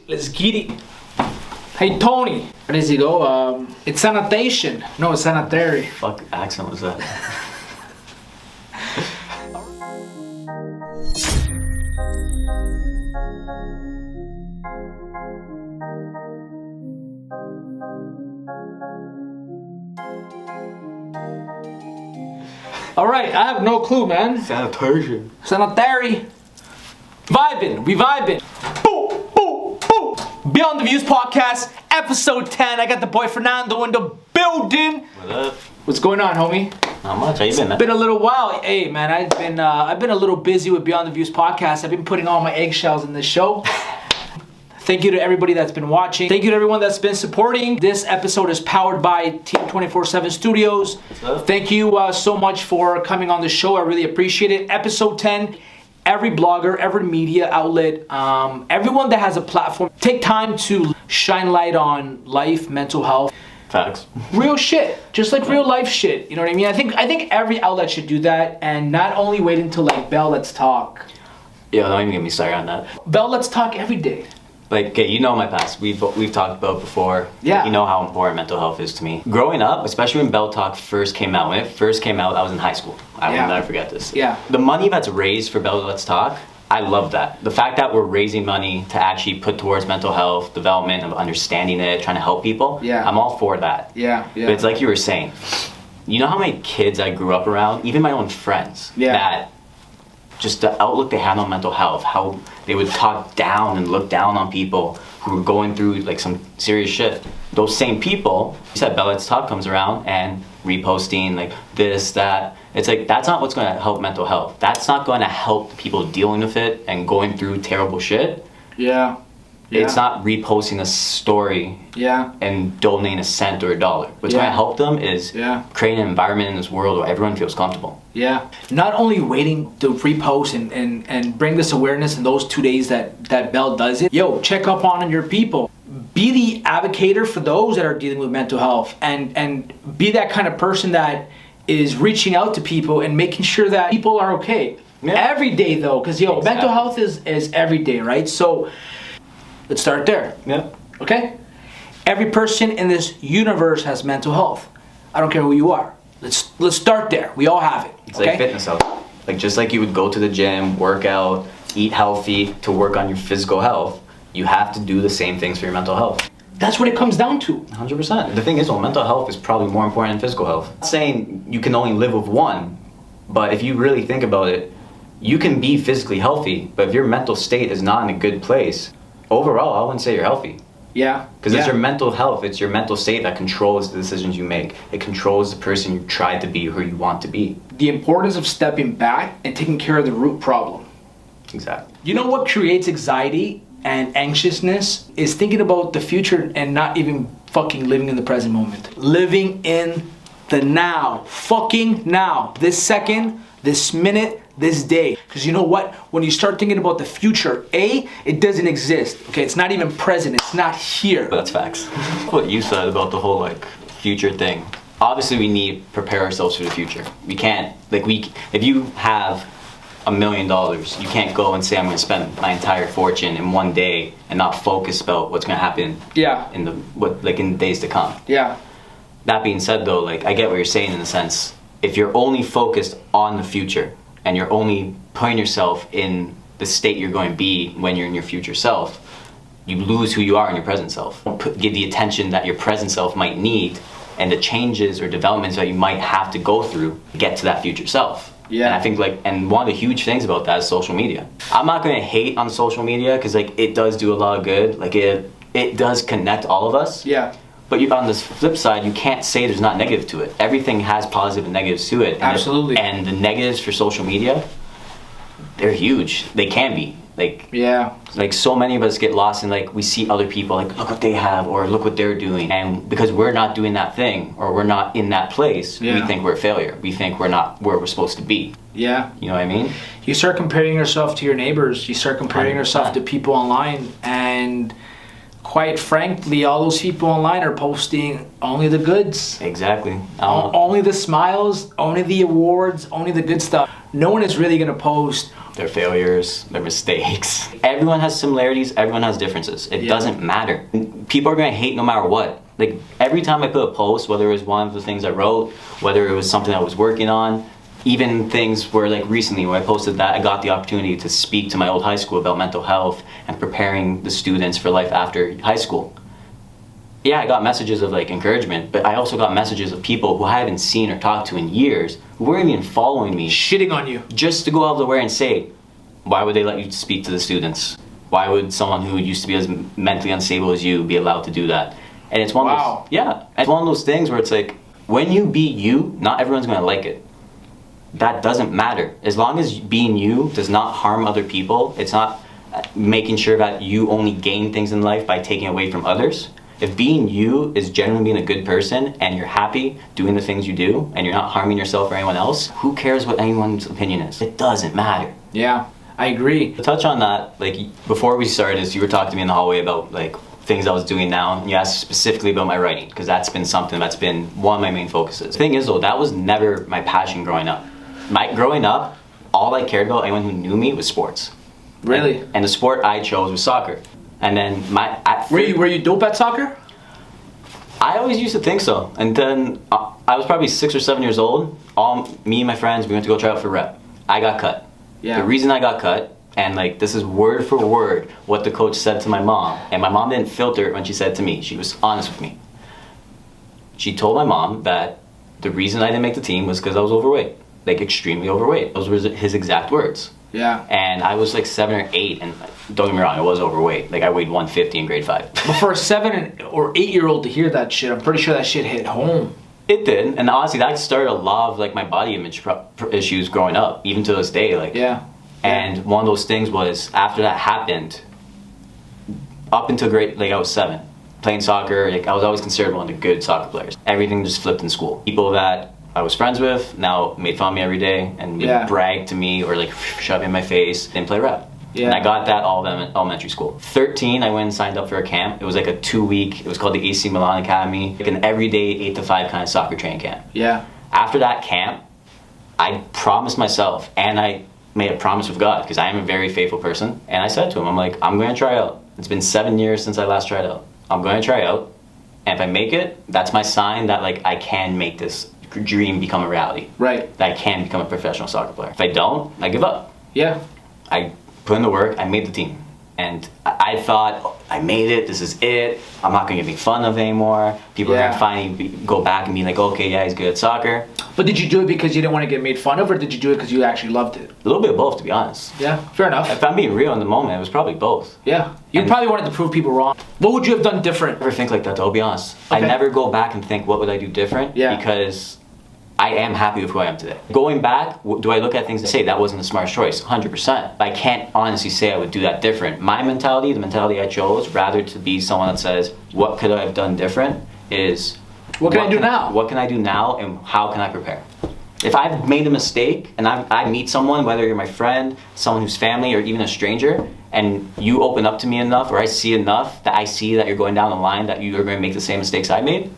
Let's get it. Hey Tony, where does he go? It's sanitation. No, it's sanitary. Fuck accent was that? All right, I have no clue, man. Sanitation. Sanitary. Vibing, we vibing. Boom, boom, boom. Beyond the Views podcast, episode 10. I got the boy Fernando in the building. What up? What's going on, homie? Not much. How you been, man? Been a little while. Hey, man, I've been a little busy with Beyond the Views podcast. I've been putting all my eggshells in this show. Thank you to everybody that's been watching. Thank you to everyone that's been supporting. This episode is powered by Team 24/7 Studios. Thank you so much for coming on the show. I really appreciate it. Episode 10. Every blogger, every media outlet, everyone that has a platform, take time to shine light on life, mental health. Facts. Real shit, just like real life shit. You know what I mean? I think every outlet should do that, and not only wait until like Bell Let's Talk. Yeah, don't even get me started on that. Bell Let's Talk every day. Like, okay, you know my past. We've talked about before. Yeah. You know how important mental health is to me. Growing up, especially when Bell Talk first came out, when it first came out, I was in high school. I will never forget this. Yeah. The money that's raised for Bell Let's Talk, I love that. The fact that we're raising money to actually put towards mental health, development, of understanding it, trying to help people. Yeah. I'm all for that. Yeah. But it's like you were saying, you know how many kids I grew up around, even my own friends, that just the outlook they had on mental health, how they would talk down and look down on people who were going through like some serious shit. Those same people, you said Bell Let's Talk comes around and reposting like this, that. It's like, that's not what's going to help mental health. That's not going to help people dealing with it and going through terrible shit. Yeah. It's not reposting a story and donating a cent or a dollar. What's going to help them is creating an environment in this world where everyone feels comfortable. Yeah. Not only waiting to repost and bring this awareness in those 2 days that Bell does it. Yo, check up on your people. Be the advocator for those that are dealing with mental health, and be that kind of person that is reaching out to people and making sure that people are okay. Yeah. Every day though, because mental health is every day, right? So let's start there. Yeah. Okay? Every person in this universe has mental health. I don't care who you are. Let's start there. We all have it. It's like fitness health. Like just like you would go to the gym, work out, eat healthy to work on your physical health, you have to do the same things for your mental health. That's what it comes down to. 100%. The thing is, mental health is probably more important than physical health. I'm not saying you can only live with one, but if you really think about it, you can be physically healthy, but if your mental state is not in a good place, overall, I wouldn't say you're healthy. Yeah. Because it's your mental health, it's your mental state that controls the decisions you make. It controls the person you try to be, who you want to be. The importance of stepping back and taking care of the root problem. Exactly. You know what creates anxiety and anxiousness is thinking about the future and not even fucking living in the present moment. Living in the now. Fucking now. This second, this minute, this day. Because you know what? When you start thinking about the future, it doesn't exist. Okay, it's not even present. It's not here. But that's facts. What you said about the whole like future thing. Obviously, we need to prepare ourselves for the future. We can't if you have $1 million, you can't go and say I'm going to spend my entire fortune in one day and not focus about what's going to happen in the days to come. Yeah. That being said though, like I get what you're saying in the sense, if you're only focused on the future and you're only putting yourself in the state you're going to be when you're in your future self, you lose who you are in your present self. Give the attention that your present self might need and the changes or developments that you might have to go through to get to that future self. Yeah. And I think and one of the huge things about that is social media. I'm not going to hate on social media because it does do a lot of good. Like it does connect all of us. Yeah. But on the flip side, you can't say there's not negative to it. Everything has positive and negatives to it. And absolutely. And the negatives for social media, they're huge. They can be. Like so many of us get lost in we see other people look what they have or look what they're doing, and because we're not doing that thing or we're not in that place, we think we're a failure. We think we're not where we're supposed to be. Yeah. You know what I mean? You start comparing yourself to your neighbors. You start comparing 100%. Yourself to people online, and quite frankly, all those people online are posting only the goods. Exactly. Only the smiles, only the awards, only the good stuff. No one is really going to post their failures, their mistakes. Everyone has similarities, everyone has differences. It doesn't matter. People are going to hate no matter what. Like, every time I put a post, whether it was one of the things I wrote, whether it was something I was working on, even things where, like, recently when I posted that, I got the opportunity to speak to my old high school about mental health and preparing the students for life after high school. Yeah, I got messages of, like, encouragement, but I also got messages of people who I haven't seen or talked to in years who weren't even following me. Shitting on you. Just to go out of the way and say, why would they let you speak to the students? Why would someone who used to be as mentally unstable as you be allowed to do that? And it's one of those, it's one of those things where it's like, when you be you, not everyone's going to like it. That doesn't matter. As long as being you does not harm other people, it's not making sure that you only gain things in life by taking away from others. If being you is genuinely being a good person and you're happy doing the things you do and you're not harming yourself or anyone else, who cares what anyone's opinion is? It doesn't matter. Yeah, I agree. To touch on that, like, before we started, you were talking to me in the hallway about, like, things I was doing now, and you asked specifically about my writing, because that's been something that's been one of my main focuses. The thing is, though, that was never my passion growing up. Growing up, all I cared about, anyone who knew me, was sports. Really? And the sport I chose was soccer. And then were you dope at soccer? I always used to think so. And then I was probably 6 or 7 years old. Me and my friends, we went to go try out for rep. I got cut. Yeah. The reason I got cut, and, like, this is word for word what the coach said to my mom. And my mom didn't filter it when she said it to me. She was honest with me. She told my mom that the reason I didn't make the team was because I was overweight. Like, extremely overweight. Those were his exact words. Yeah. And I was like 7 or 8, and don't get me wrong, I was overweight. Like, I weighed 150 in grade 5. But for a 7 or 8-year-old to hear that shit, I'm pretty sure that shit hit home. It did, and honestly, that started a lot of, like, my body image issues growing up, even to this day. Like, yeah. And one of those things was, after that happened, up until I was 7, playing soccer, like, I was always considered one of the good soccer players. Everything just flipped in school. People that I was friends with now made fun of me every day and would brag to me or, like, shove in my face and play rep. Yeah. And I got that all of elementary school. 13, I went and signed up for a camp. It was like a 2-week, it was called the AC Milan Academy, like an everyday 8 to 5 kind of soccer training camp. Yeah. After that camp, I promised myself, and I made a promise with God, because I am a very faithful person, and I said to him, I'm like, I'm going to try out. It's been 7 years since I last tried out. I'm going to try out, and if I make it, that's my sign that, like, I can make this dream become a reality. Right. That I can become a professional soccer player. If I don't, I give up. Yeah. I put in the work, I made the team. And I thought, oh, I made it, this is it, I'm not going to get made fun of anymore. People are going to finally go back and be like, okay, yeah, he's good at soccer. But did you do it because you didn't want to get made fun of, or did you do it because you actually loved it? A little bit of both, to be honest. Yeah, fair enough. If I'm being real in the moment, it was probably both. Yeah. You probably wanted to prove people wrong. What would you have done different? I never think like that, though, I'll be honest. Okay. I never go back and think, what would I do different? Yeah. Because I am happy with who I am today. Going back, do I look at things and say that wasn't the smartest choice? 100%. But I can't honestly say I would do that different. My mentality, the mentality I chose, rather to be someone that says, what could I have done different, is what can I do now? What can I do now, and how can I prepare? If I've made a mistake and I meet someone, whether you're my friend, someone who's family, or even a stranger, and you open up to me enough, or I see enough that I see that you're going down the line, that you are going to make the same mistakes I made,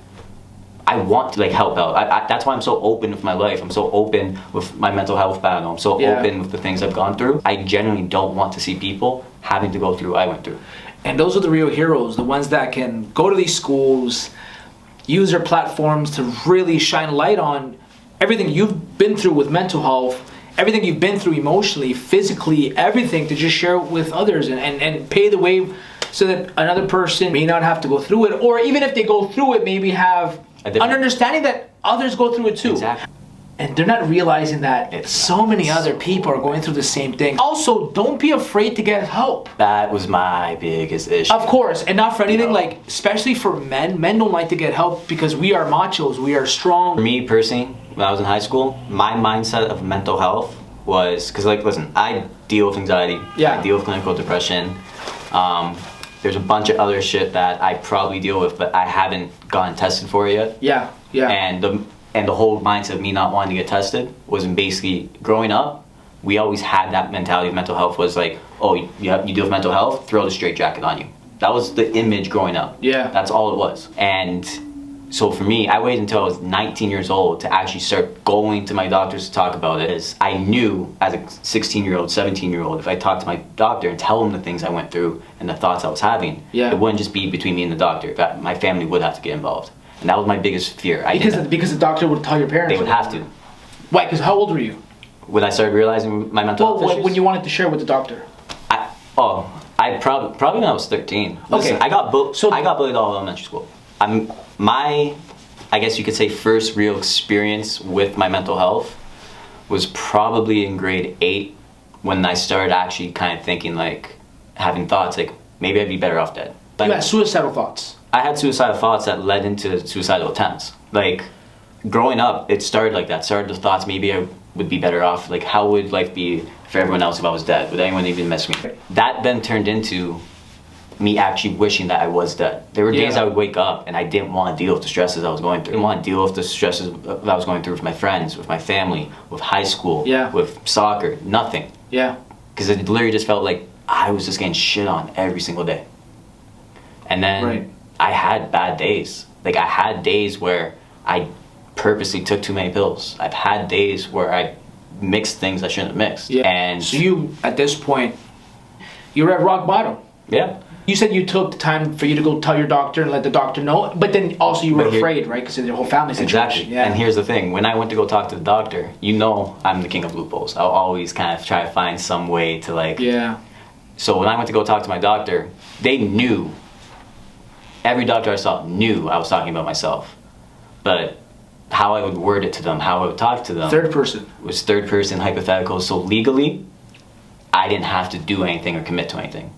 I want to, like, help out. That's why I'm so open with my life. I'm so open with my mental health battle. I'm so open with the things I've gone through. I genuinely don't want to see people having to go through what I went through. And those are the real heroes, the ones that can go to these schools, use their platforms to really shine light on everything you've been through with mental health, everything you've been through emotionally, physically, everything, to just share it with others and pay the way so that another person may not have to go through it, or even if they go through it, maybe have an understanding that others go through it too. Exactly. And they're not realizing that so many other people are going through the same thing. Also, don't be afraid to get help. That was my biggest issue. Of course, and not for anything, like, especially for men. Men don't like to get help because we are machos, we are strong. For me personally, when I was in high school, my mindset of mental health was, because, like, listen, I deal with anxiety. Yeah. I deal with clinical depression. There's a bunch of other shit that I probably deal with, but I haven't gotten tested for it yet. Yeah, yeah. And the whole mindset of me not wanting to get tested was basically, growing up, we always had that mentality of mental health was like, oh, you deal with mental health, throw the straitjacket on you. That was the image growing up. Yeah. That's all it was. And so for me, I waited until I was 19 years old to actually start going to my doctors to talk about it. As I knew as a 16-year-old, 17-year-old, if I talked to my doctor and tell him the things I went through and the thoughts I was having, Yeah. it wouldn't just be between me and the doctor. That my family would have to get involved. And that was my biggest fear. Because the doctor would tell your parents? They would have to. Why? Because how old were you? When I started realizing my mental health issues? When you wanted to share with the doctor? I probably when I was 13. Listen, Okay. I got bullied all elementary school. I guess you could say first real experience with my mental health was probably in grade 8 when I started actually kind of thinking like, having thoughts like maybe I'd be better off dead. You had suicidal thoughts? I had suicidal thoughts that led into suicidal attempts. Like growing up, it started like that. Started the thoughts maybe I would be better off. Like how would life be for everyone else if I was dead? Would anyone even miss me? That then turned into me actually wishing that I was dead. There were days I would wake up and I didn't want to deal with the stresses I was going through. I didn't want to deal with the stresses that I was going through with my friends, with my family, with high school, with soccer, nothing. Yeah. Because it literally just felt like I was just getting shit on every single day. And then I had bad days. Like I had days where I purposely took too many pills. I've had days where I mixed things I shouldn't have mixed. Yeah. And so you, at this point, you were at rock bottom. Yeah. You said you took the time for you to go tell your doctor and let the doctor know, but then also you were afraid, right? Because of your whole family situation. Exactly. Yeah. And here's the thing. When I went to go talk to the doctor, you know I'm the king of loopholes. I'll always kind of try to find some way to like... Yeah. So when I went to go talk to my doctor, they knew, every doctor I saw knew I was talking about myself. But how I would word it to them, how I would talk to them... Third person. Was third person, hypothetical. So legally, I didn't have to do anything or commit to anything.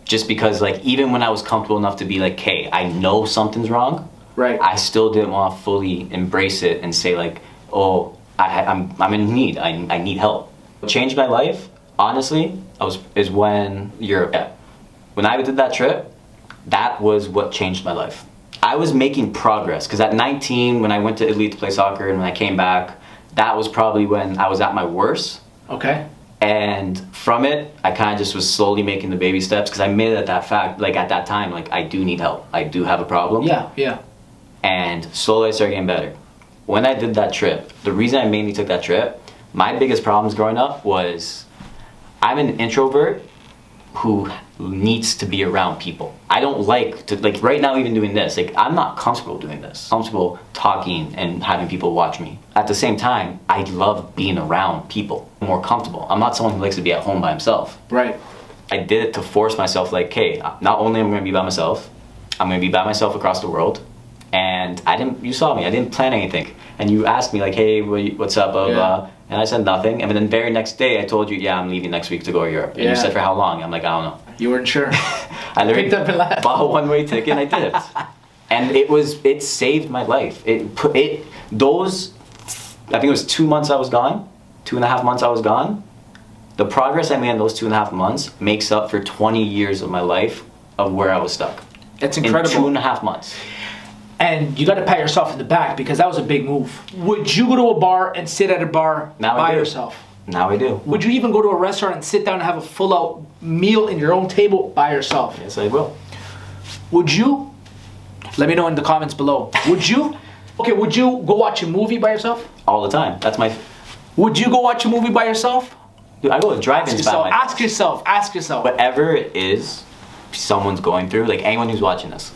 Just because, like, even when I was comfortable enough to be like, hey, I know something's wrong, right? I still didn't want to fully embrace it and say like, oh, I'm in need. I need help. What changed my life, honestly, is when Europe. When I did that trip, that was what changed my life. I was making progress because at 19, when I went to Italy to play soccer and when I came back, that was probably when I was at my worst. Okay. And from it, I kind of just was slowly making the baby steps because I made it that fact, like at that time, like I do need help. I do have a problem. Yeah, yeah. And slowly I started getting better. When I did that trip, the reason I mainly took that trip, my biggest problems growing up was I'm an introvert who needs to be around people. I don't like to, like right now even doing this, like I'm not comfortable doing this. Comfortable talking and having people watch me. At the same time, I love being around people. I'm more comfortable. I'm not someone who likes to be at home by himself. Right. I did it to force myself like, hey, not only am I going to be by myself, I'm going to be by myself across the world. And you saw me, I didn't plan anything. And you asked me like, hey, what's up, blah, blah. And I said nothing. And then the very next day I told you, yeah, I'm leaving next week to go to Europe. And you said for how long? I'm like, I don't know. You weren't sure. I literally picked up and left. Bought a one-way ticket and I did it. And it saved my life. I think it was 2 months I was gone, 2.5 months I was gone. The progress I made in those 2.5 months makes up for 20 years of my life of where I was stuck. That's incredible. In 2.5 months. And you got to pat yourself in the back because that was a big move. Would you go to a bar and sit at a bar by yourself? Now I do. Would you even go to a restaurant and sit down and have a full-out meal in your own table by yourself? Yes, I will. Would you? Let me know in the comments below. Would you? Okay, would you go watch a movie by yourself? All the time. That's my... Would you go watch a movie by yourself? Dude, I go to drive-ins by myself. Ask yourself. Whatever it is someone's going through, like anyone who's watching this,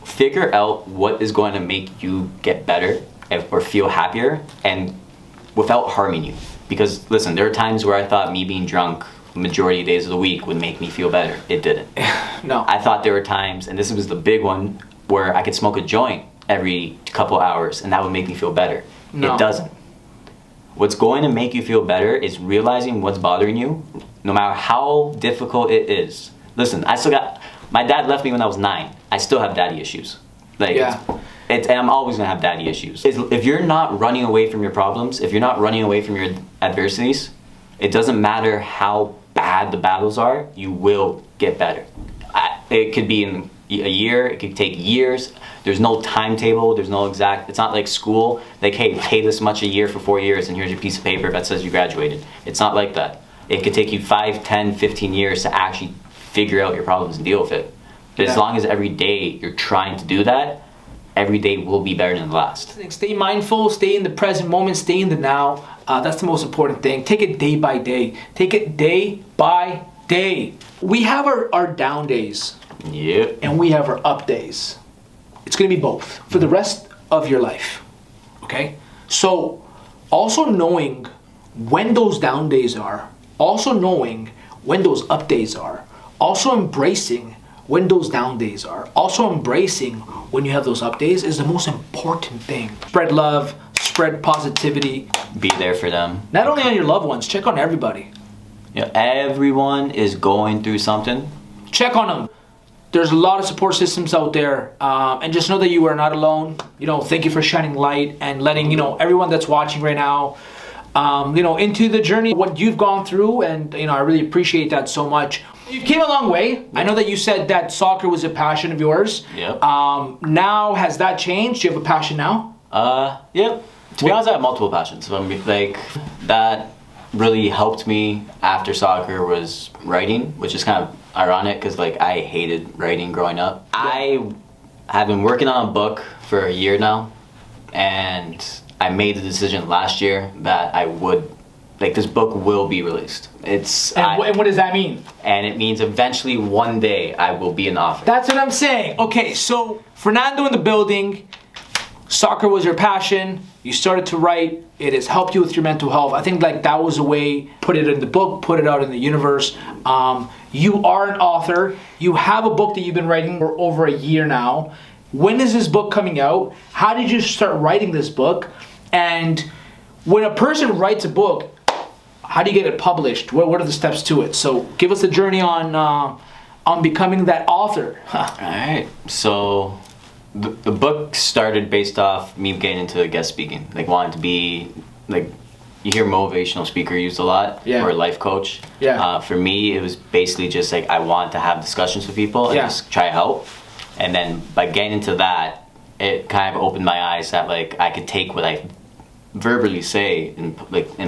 figure out what is going to make you get better or feel happier and without harming you. Because listen, there are times where I thought me being drunk the majority of days of the week would make me feel better. It didn't. No. I thought there were times, and this was the big one, where I could smoke a joint every couple hours and that would make me feel better. No. It doesn't. What's going to make you feel better is realizing what's bothering you, no matter how difficult it is. Listen, my dad left me when I was 9. I still have daddy issues. Like, and I'm always gonna have daddy issues. If you're not running away from your problems, if you're not running away from your adversities, it doesn't matter how bad the battles are, you will get better. It could be in a year, it could take years. There's no timetable, there's no exact, it's not like school, like, hey, pay this much a year for 4 years and here's your piece of paper that says you graduated. It's not like that. It could take you 5, 10, 15 years to actually figure out your problems and deal with it. But as long as every day you're trying to do that, every day will be better than the last. Stay mindful, stay in the present moment, stay in the now. That's the most important thing. Take it day by day. Take it day by day. We have our down days. Yep. And we have our up days. It's going to be both for the rest of your life. Okay? So, also knowing when those down days are, also knowing when those up days are, also embracing when those down days are, also embracing when you have those up days is the most important thing. Spread love, spread positivity. Be there for them. Not only on your loved ones, check on everybody. Yeah, everyone is going through something. Check on them. There's a lot of support systems out there, and just know that you are not alone. Thank you for shining light and letting everyone that's watching right now, into the journey what you've gone through, and I really appreciate that so much. You came a long way. I know that you said that soccer was a passion of yours. Yep. Now has that changed? Do you have a passion now? Yep. To be honest, I have multiple passions. That really helped me after soccer was writing, which is kind of ironic because I hated writing growing up. I have been working on a book for a year now, and I made the decision last year that I would, this book will be released. And what does that mean? And it means eventually one day I will be an author. That's what I'm saying. Okay, so Fernando in the building. Soccer was your passion. You started to write. It has helped you with your mental health. I think that was a way, put it in the book, put it out in the universe. You are an author. You have a book that you've been writing for over a year now. When is this book coming out? How did you start writing this book? And when a person writes a book, how do you get it published? What are the steps to it? So give us a journey on becoming that author. All right. So the book started based off me getting into guest speaking, wanting to be you hear motivational speaker used a lot, or life coach. Yeah. For me, it was basically just I wanted to have discussions with people and just try to help. And then by getting into that, it kind of opened my eyes that I could take what I verbally say in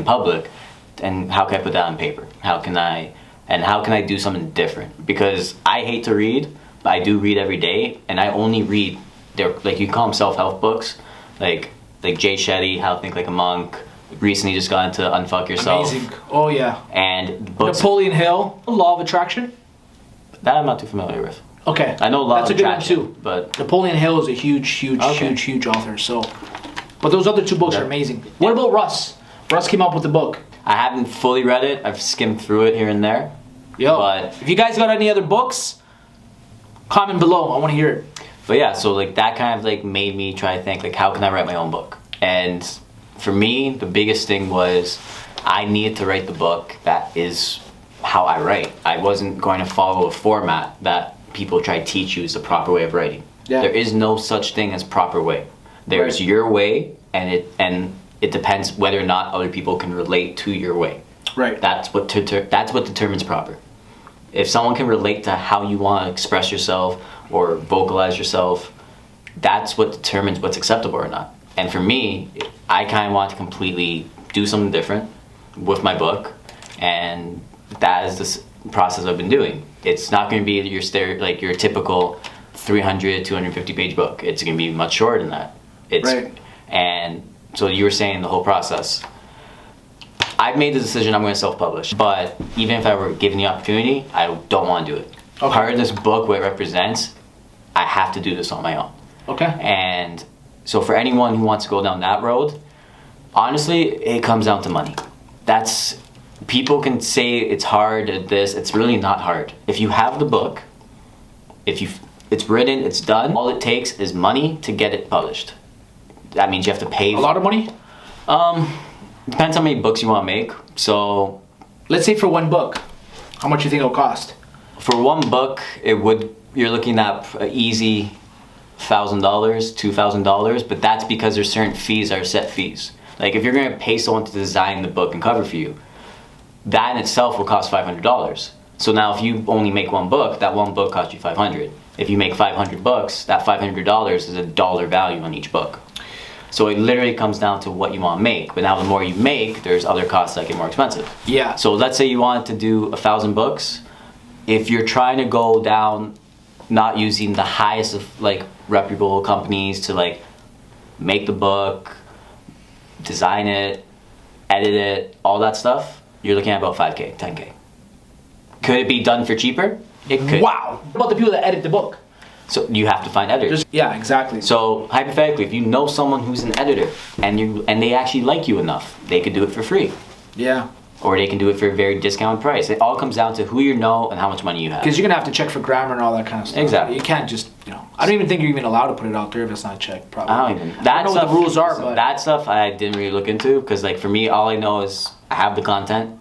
public, and how can I put that on paper? How can I do something different? Because I hate to read, but I do read every day, and I only read you call them self-help books, like Jay Shetty, How to Think Like a Monk. Recently just got into Unfuck Yourself. Amazing. Oh yeah. And books, Napoleon Hill, Law of Attraction. That I'm not too familiar with. Okay. I know Law of Attraction. That's a good one too. But Napoleon Hill is a huge author. So, but those other two books are amazing. What about Russ? Russ came up with the book. I haven't fully read it. I've skimmed through it here and there. But if you guys got any other books, comment below. I want to hear it. But yeah, so that kind of made me try to think how can I write my own book? And for me, the biggest thing was I needed to write the book that is how I write. I wasn't going to follow a format that people try to teach you is the proper way of writing. Yeah. There is no such thing as proper way. There's your way, and it depends whether or not other people can relate to your way. Right. That's what determines proper. If someone can relate to how you want to express yourself or vocalize yourself, that's what determines what's acceptable or not. And for me, I kind of want to completely do something different with my book, and that is this process I've been doing. It's not going to be your typical 300, 250 page book. It's going to be much shorter than that. Right. And so you were saying the whole process. I've made the decision I'm going to self-publish, but even if I were given the opportunity, I don't want to do it. Okay. Part of this book, what it represents, I have to do this on my own. Okay. And so for anyone who wants to go down that road, honestly, it comes down to money. People can say it's hard at this, it's really not hard. If you have the book, it's written, it's done, all it takes is money to get it published. That means you have to pay. A lot of money? Depends how many books you want to make. So let's say for one book, how much you think it'll cost? For one book, you're looking at easy $1,000, $2,000, but that's because there's certain fees that are set fees. If you're going to pay someone to design the book and cover for you, that in itself will cost $500. So now if you only make one book, that one book costs you $500. If you make 500 books, that $500 is a dollar value on each book. So it literally comes down to what you want to make. But now the more you make, there's other costs that get more expensive. Yeah. So let's say you wanted to do 1,000 books. if you're trying to go down not using the highest of like reputable companies to like make the book, design it, edit it, all that stuff, you're looking at about 5K, 10K. Could it be done for cheaper? It could. Wow. What about the people that edit the book? So you have to find editors. Yeah, exactly. So hypothetically, if you know someone who's an editor and they actually like you enough, they could do it for free. Yeah. Or they can do it for a very discounted price. It all comes down to who you know and how much money you have. Because you're going to have to check for grammar and all that kind of stuff. Exactly. You can't just, I don't even think you're even allowed to put it out there if it's not checked, probably. I don't even. I don't know what the rules are, but... That stuff I didn't really look into, because like for me, all I know is I have the content.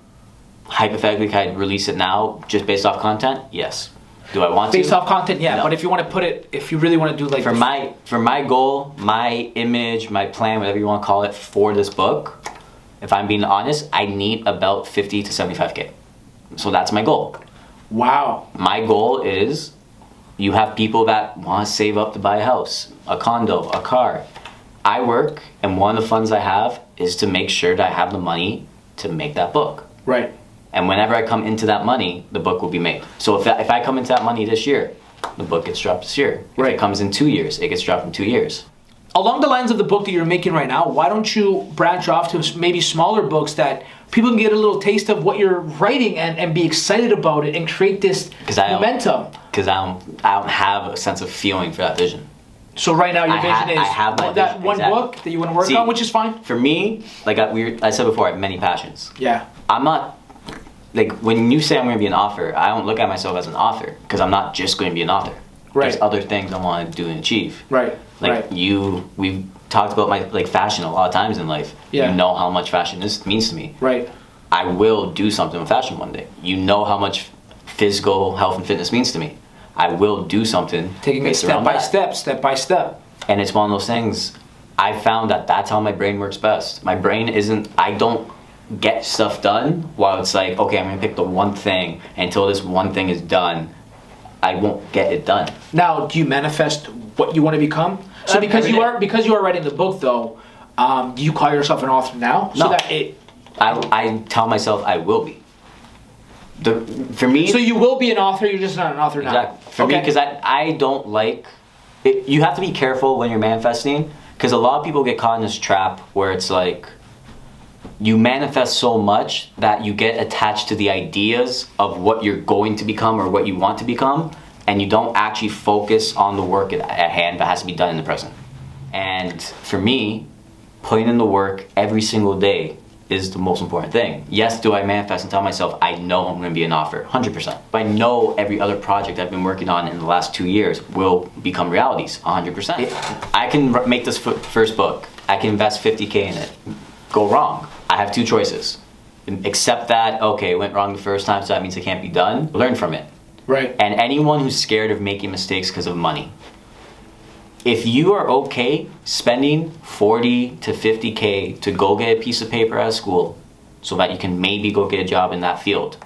Hypothetically, can I release it now just based off content? Yes. Do I want to? Based off content, yeah. No. But if you want to put it, if you really want to do like... For my goal, my image, my plan, whatever you want to call it, for this book, if I'm being honest, I need about 50 to 75K. So that's my goal. Wow. My goal is you have people that want to save up to buy a house, a condo, a car. I work, and one of the funds I have is to make sure that I have the money to make that book. Right. And whenever I come into that money, the book will be made. So if I come into that money this year, the book gets dropped this year. If Right. it comes in 2 years, it gets dropped in 2 years. Along the lines of the book that you're making right now, why don't you branch off to maybe smaller books that people can get a little taste of what you're writing and be excited about it and create this momentum? Because I don't have a sense of feeling for that vision. So right now your vision is I have my that vision, one exactly. book that you want to work on, which is fine. For me, like I said before, I have many passions. Yeah. I'm not, like when you say I'm going to be an author, I don't look at myself as an author, because I'm not just going to be an author. Right. There's other things I want to do and achieve. Right. Like we've talked about my fashion a lot of times in life. Yeah. You know how much fashion means to me. Right. I will do something with fashion one day. You know how much physical health and fitness means to me. I will do something. Taking it step by step. And it's one of those things, I found that that's how my brain works best. My brain I don't get stuff done while it's like, okay, I'm gonna pick the one thing, and until this one thing is done, I won't get it done. Now, do you manifest what you want to become? So because you are writing the book though, do you call yourself an author now? No. So that I tell myself I will be. For me... So you will be an author, you're just not an author now. Exactly. For me, because I don't like... you have to be careful when you're manifesting, because a lot of people get caught in this trap where it's like, you manifest so much that you get attached to the ideas of what you're going to become or what you want to become, and you don't actually focus on the work at hand that has to be done in the present. And for me, putting in the work every single day is the most important thing. Yes, do I manifest and tell myself, I know I'm going to be an author, 100%. But I know every other project I've been working on in the last 2 years will become realities, 100%. I can make this first book. I can invest 50K in it. Go wrong. I have two choices. Accept that, okay, it went wrong the first time, so that means it can't be done. Learn from it. Right. And anyone who's scared of making mistakes because of money, if you are okay spending 40 to 50K to go get a piece of paper at school so that you can maybe go get a job in that field,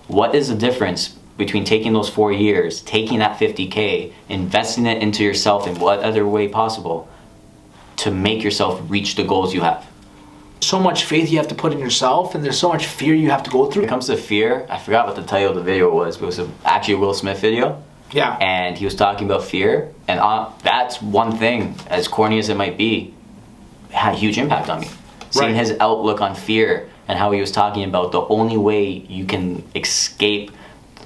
what is the difference between taking those 4 years, taking that 50K, investing it into yourself in what other way possible to make yourself reach the goals you have? So much faith you have to put in yourself, and there's so much fear you have to go through. When it comes to fear, I forgot what the title of the video was, but it was actually a Will Smith video. Yeah. And he was talking about fear, and that's one thing, as corny as it might be, had a huge impact on me. Seeing his outlook on fear and how he was talking about the only way you can escape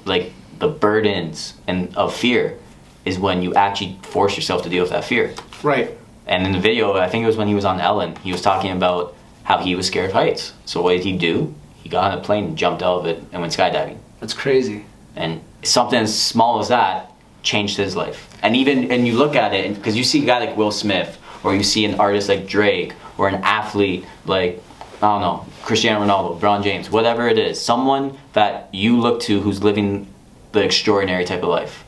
like the burdens of fear is when you actually force yourself to deal with that fear. Right. And in the video, I think it was when he was on Ellen, he was talking about how he was scared of heights. So what did he do? He got on a plane and jumped out of it and went skydiving. That's crazy. And something as small as that changed his life. And you look at it, because you see a guy like Will Smith, or you see an artist like Drake, or an athlete like, I don't know, Cristiano Ronaldo, LeBron James, whatever it is, someone that you look to who's living the extraordinary type of life.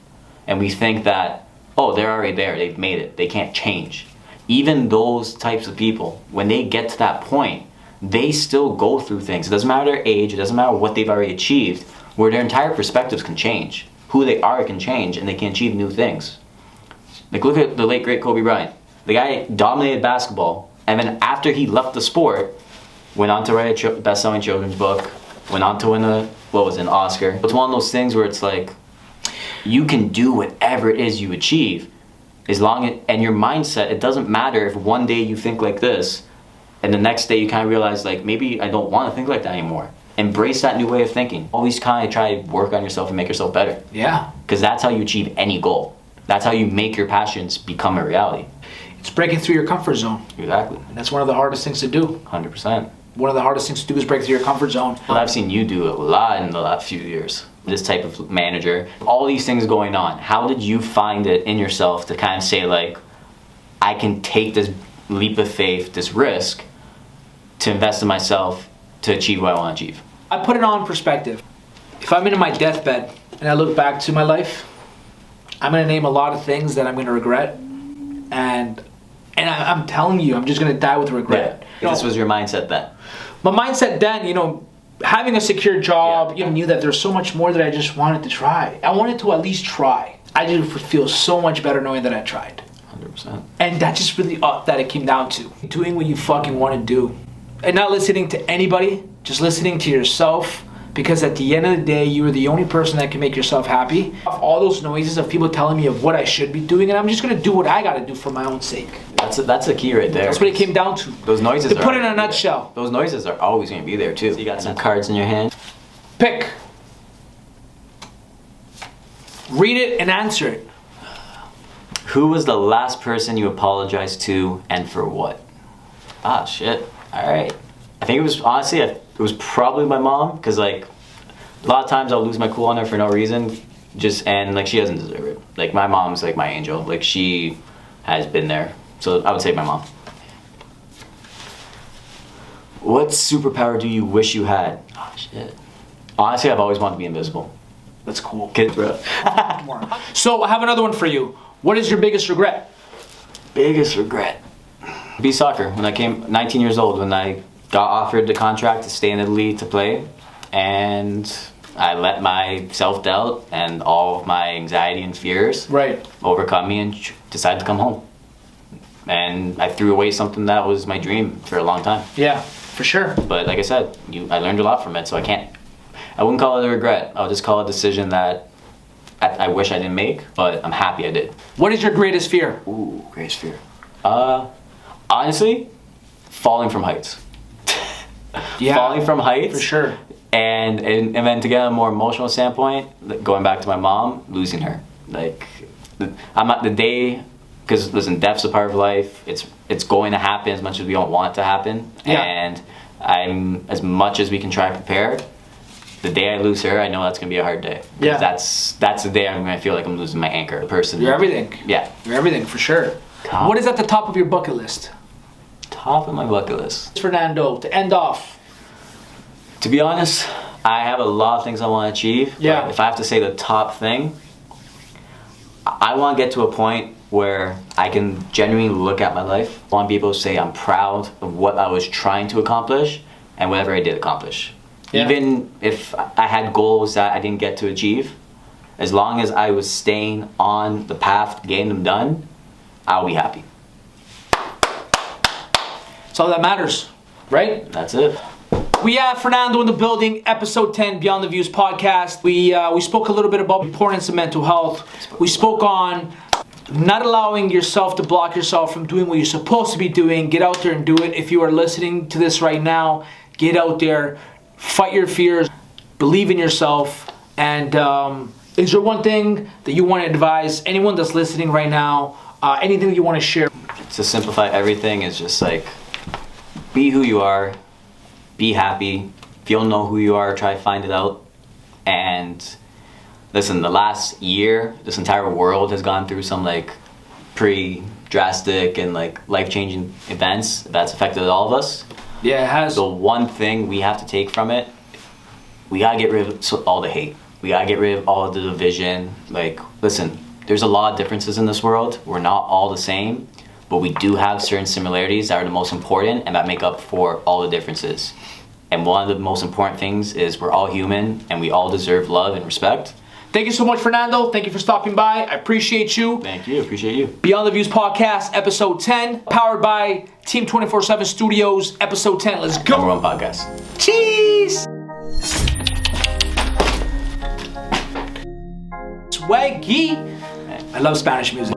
And we think that, oh, they're already there, they've made it, they can't change. Even those types of people, when they get to that point, they still go through things. It doesn't matter their age, it doesn't matter what they've already achieved, where their entire perspectives can change. Who they are can change, and they can achieve new things. Like, look at the late, great Kobe Bryant. The guy dominated basketball, and then after he left the sport, went on to write a best-selling children's book, went on to win an Oscar. It's one of those things where it's like, you can do whatever it is you achieve, and your mindset, it doesn't matter if one day you think like this, and the next day you kind of realize, like, maybe I don't want to think like that anymore. Embrace that new way of thinking. Always kind of try to work on yourself and make yourself better. Yeah. Because that's how you achieve any goal. That's how you make your passions become a reality. It's breaking through your comfort zone. Exactly. And that's one of the hardest things to do. 100%. One of the hardest things to do is break through your comfort zone. Well, I've seen you do a lot in the last few years. This type of manager, all these things going on. How did you find it in yourself to kind of say, like, I can take this leap of faith, this risk, to invest in myself to achieve what I want to achieve? I put it on perspective. If I'm in my deathbed and I look back to my life, I'm going to name a lot of things that I'm going to regret. And I'm telling you, I'm just going to die with regret. Yeah. This was your mindset then? My mindset then, having a secure job, knew that there's so much more that I just wanted to try. I wanted to at least try. I just feel so much better knowing that I tried. 100%. And that's just really that it came down to. Doing what you fucking want to do. And not listening to anybody, just listening to yourself. Because at the end of the day, you are the only person that can make yourself happy. All those noises of people telling me of what I should be doing, and I'm just gonna do what I gotta do for my own sake. That's a key right there. That's what it came down to. Those noises. To put it in a nutshell. Those noises are always gonna be there too. So you got some cards in your hand. Pick. Read it and answer it. Who was the last person you apologized to, and for what? Ah, shit. All right. I think it was, honestly, it was probably my mom, because, like, a lot of times I'll lose my cool on her for no reason, and, like, she doesn't deserve it. Like, my mom's, like, my angel. Like, she has been there. So I would say my mom. What superpower do you wish you had? Oh, shit. Honestly, I've always wanted to be invisible. That's cool. Kid, bro. So I have another one for you. What is your biggest regret? Biggest regret? Be soccer. When I came 19 years old, when I got offered the contract to stay in Italy to play, and I let my self-doubt and all of my anxiety and fears overcome me and decided to come home. And I threw away something that was my dream for a long time. Yeah, for sure. But like I said, I learned a lot from it, so I wouldn't call it a regret. I would just call it a decision that I wish I didn't make, but I'm happy I did. What is your greatest fear? Ooh, greatest fear. Honestly, falling from heights. Yeah, falling from heights. For sure. And then to get a more emotional standpoint, going back to my mom, losing her. Like, I'm at the day, because listen, death's a part of life. It's going to happen as much as we don't want it to happen. Yeah. And as much as we can try to prepare, the day I lose her, I know that's gonna be a hard day. Yeah. That's the day I'm gonna feel like I'm losing my anchor. The person. You're everything. Yeah. You're everything, for sure. What is at the top of your bucket list? Top of my bucket list. Fernando, to end off. To be honest, I have a lot of things I want to achieve. Yeah. But if I have to say the top thing, I want to get to a point where I can genuinely look at my life. I want to be able to say I'm proud of what I was trying to accomplish and whatever I did accomplish. Yeah. Even if I had goals that I didn't get to achieve, as long as I was staying on the path to getting them done, I'll be happy. That's all that matters, right? That's it. We have Fernando in the building, episode 10, Beyond the Views podcast. We spoke a little bit about the importance of mental health. We spoke on not allowing yourself to block yourself from doing what you're supposed to be doing. Get out there and do it. If you are listening to this right now, get out there, fight your fears, believe in yourself. And is there one thing that you want to advise anyone that's listening right now? Anything that you want to share? To simplify everything is just like, be who you are, be happy. If you don't know who you are, try to find it out. And listen, the last year, this entire world has gone through some like pretty drastic and like life-changing events that's affected all of us. Yeah, it has. The one thing we have to take from it, we gotta get rid of all the hate. We gotta get rid of all the division. Like, listen, there's a lot of differences in this world. We're not all the same, but we do have certain similarities that are the most important and that make up for all the differences. And one of the most important things is we're all human and we all deserve love and respect. Thank you so much, Fernando. Thank you for stopping by. I appreciate you. Thank you. Appreciate you. Beyond the Views podcast, episode 10, powered by Team 24/7 Studios, episode 10. Let's go. #1 podcast. Cheese. swaggy. I love Spanish music.